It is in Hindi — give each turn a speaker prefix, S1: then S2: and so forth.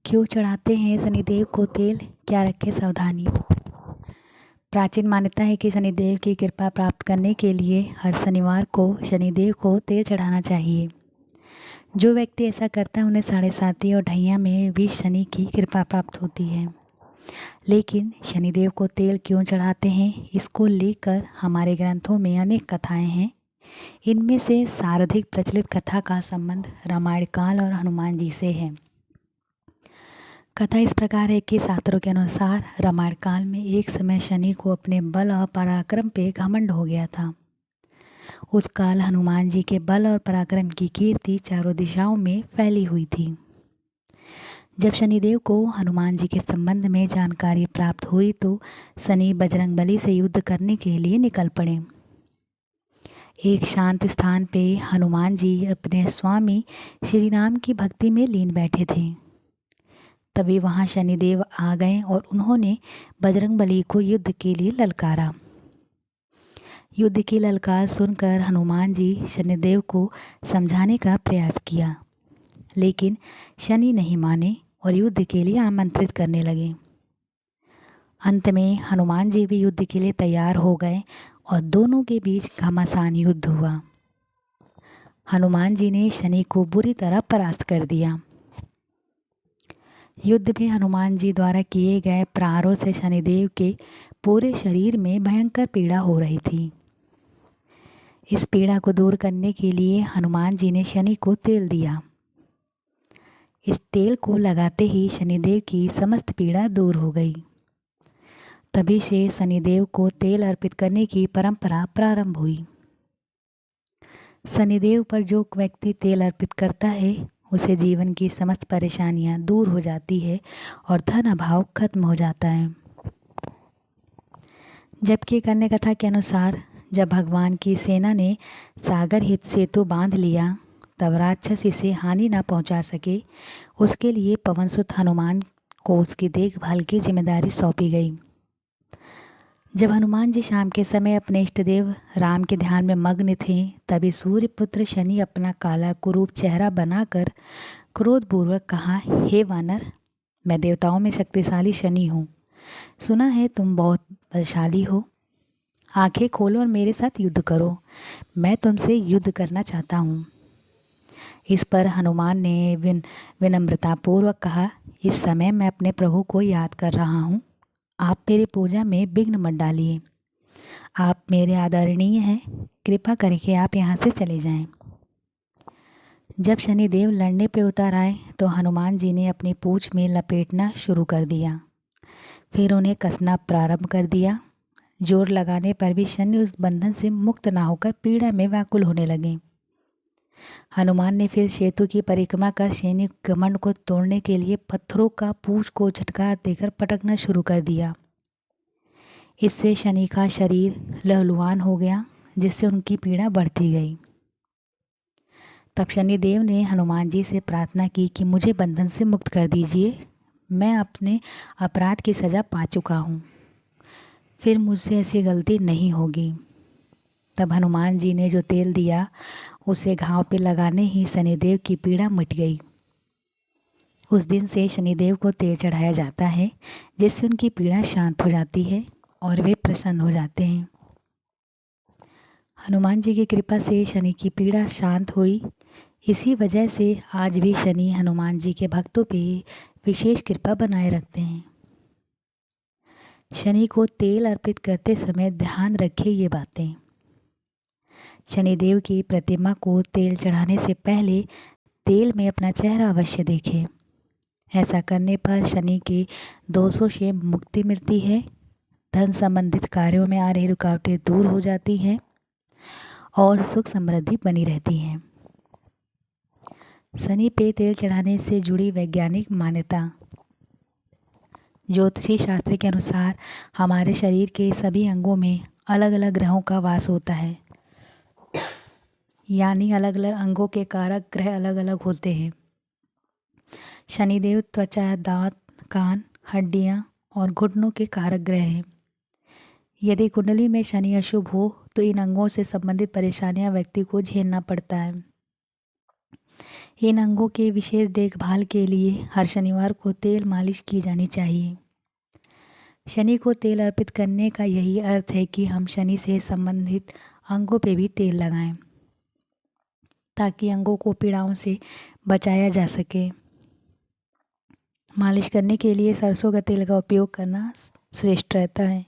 S1: क्यों चढ़ाते हैं शनिदेव को तेल, क्या रखें सावधानी। प्राचीन मान्यता है कि शनिदेव की कृपा प्राप्त करने के लिए हर शनिवार को शनिदेव को तेल चढ़ाना चाहिए। जो व्यक्ति ऐसा करता है उन्हें साढ़े साती और ढैया में भी शनि की कृपा प्राप्त होती है। लेकिन शनिदेव को तेल क्यों चढ़ाते हैं, इसको लेकर हमारे ग्रंथों में अनेक कथाएं हैं। इनमें से सर्वाधिक प्रचलित कथा का संबंध रामायण काल और हनुमान जी से है। कथा इस प्रकार है कि शास्त्रों के अनुसार रामायण काल में एक समय शनि को अपने बल और पराक्रम पे घमंड हो गया था। उस काल हनुमान जी के बल और पराक्रम की कीर्ति चारों दिशाओं में फैली हुई थी। जब शनिदेव को हनुमान जी के संबंध में जानकारी प्राप्त हुई तो शनि बजरंगबली से युद्ध करने के लिए निकल पड़े। एक शांत स्थान पे हनुमान जी अपने स्वामी श्री राम की भक्ति में लीन बैठे थे। तभी वहाँ शनिदेव आ गए और उन्होंने बजरंगबली को युद्ध के लिए ललकारा। युद्ध की ललकार सुनकर हनुमान जी शनिदेव को समझाने का प्रयास किया, लेकिन शनि नहीं माने और युद्ध के लिए आमंत्रित करने लगे। अंत में हनुमान जी भी युद्ध के लिए तैयार हो गए और दोनों के बीच घमासान युद्ध हुआ। हनुमान जी ने शनि को बुरी तरह परास्त कर दिया। युद्ध में हनुमान जी द्वारा किए गए प्रहारों से शनिदेव के पूरे शरीर में भयंकर पीड़ा हो रही थी। इस पीड़ा को दूर करने के लिए हनुमान जी ने शनि को तेल दिया। इस तेल को लगाते ही शनिदेव की समस्त पीड़ा दूर हो गई। तभी से शनिदेव को तेल अर्पित करने की परंपरा प्रारंभ हुई। शनिदेव पर जो व्यक्ति तेल अर्पित करता है उसे जीवन की समस्त परेशानियां दूर हो जाती है और धन अभाव खत्म हो जाता है। जबकि अन्य कथा के अनुसार जब भगवान की सेना ने सागर हित सेतु बांध लिया तब राक्षस इसे हानि न पहुंचा सके, उसके लिए पवनसुत हनुमान को उसकी देखभाल की जिम्मेदारी सौंपी गई। जब हनुमान जी शाम के समय अपने इष्टदेव राम के ध्यान में मग्न थे, तभी सूर्यपुत्र शनि अपना काला कुरूप चेहरा बनाकर क्रोधपूर्वक कहा, हे वानर, मैं देवताओं में शक्तिशाली शनि हूँ। सुना है तुम बहुत बलशाली हो। आंखें खोलो और मेरे साथ युद्ध करो। मैं तुमसे युद्ध करना चाहता हूँ। इस पर हनुमान ने विनम्रतापूर्वक कहा, इस समय मैं अपने प्रभु को याद कर रहा हूँ। आप मेरी पूजा में विघ्न मत डालिए। आप मेरे आदरणीय हैं, कृपा करके आप यहाँ से चले जाएं। जब शनिदेव लड़ने पे उतर आए तो हनुमान जी ने अपनी पूंछ में लपेटना शुरू कर दिया। फिर उन्हें कसना प्रारंभ कर दिया। जोर लगाने पर भी शनि उस बंधन से मुक्त ना होकर पीड़ा में व्याकुल होने लगे। हनुमान ने फिर सेतु की परिक्रमा कर शनि घमंड को तोड़ने के लिए पत्थरों का पूंछ को झटका देकर पटकना शुरू कर दिया। इससे शनि का शरीर लहलुहान हो गया, जिससे उनकी पीड़ा बढ़ती गई। तब शनिदेव ने हनुमान जी से प्रार्थना की कि मुझे बंधन से मुक्त कर दीजिए। मैं अपने अपराध की सज़ा पा चुका हूँ, फिर मुझसे ऐसी गलती नहीं होगी। तब हनुमान जी ने जो तेल दिया उसे घाव पे लगाने ही शनिदेव की पीड़ा मिट गई। उस दिन से शनिदेव को तेल चढ़ाया जाता है, जिससे उनकी पीड़ा शांत हो जाती है और वे प्रसन्न हो जाते हैं। हनुमान जी की कृपा से शनि की पीड़ा शांत हुई। इसी वजह से आज भी शनि हनुमान जी के भक्तों पे विशेष कृपा बनाए रखते हैं। शनि को तेल अर्पित करते समय ध्यान रखें ये बातें। शनिदेव की प्रतिमा को तेल चढ़ाने से पहले तेल में अपना चेहरा अवश्य देखें। ऐसा करने पर शनि के दोषों से मुक्ति मिलती है, धन संबंधित कार्यों में आ रही रुकावटें दूर हो जाती हैं और सुख समृद्धि बनी रहती है। शनि पे तेल चढ़ाने से जुड़ी वैज्ञानिक मान्यता। ज्योतिषी शास्त्र के अनुसार हमारे शरीर के सभी अंगों में अलग अलग ग्रहों का वास होता है, यानी अलग अलग अंगों के कारक ग्रह अलग अलग होते हैं। शनिदेव त्वचा, दांत, कान, हड्डियां और घुटनों के कारक ग्रह हैं। यदि कुंडली में शनि अशुभ हो तो इन अंगों से संबंधित परेशानियां व्यक्ति को झेलना पड़ता है। इन अंगों के विशेष देखभाल के लिए हर शनिवार को तेल मालिश की जानी चाहिए। शनि को तेल अर्पित करने का यही अर्थ है कि हम शनि से संबंधित अंगों पे भी तेल लगाएं, ताकि अंगों को पीड़ाओं से बचाया जा सके। मालिश करने के लिए सरसों का तेल का उपयोग करना श्रेष्ठ रहता है।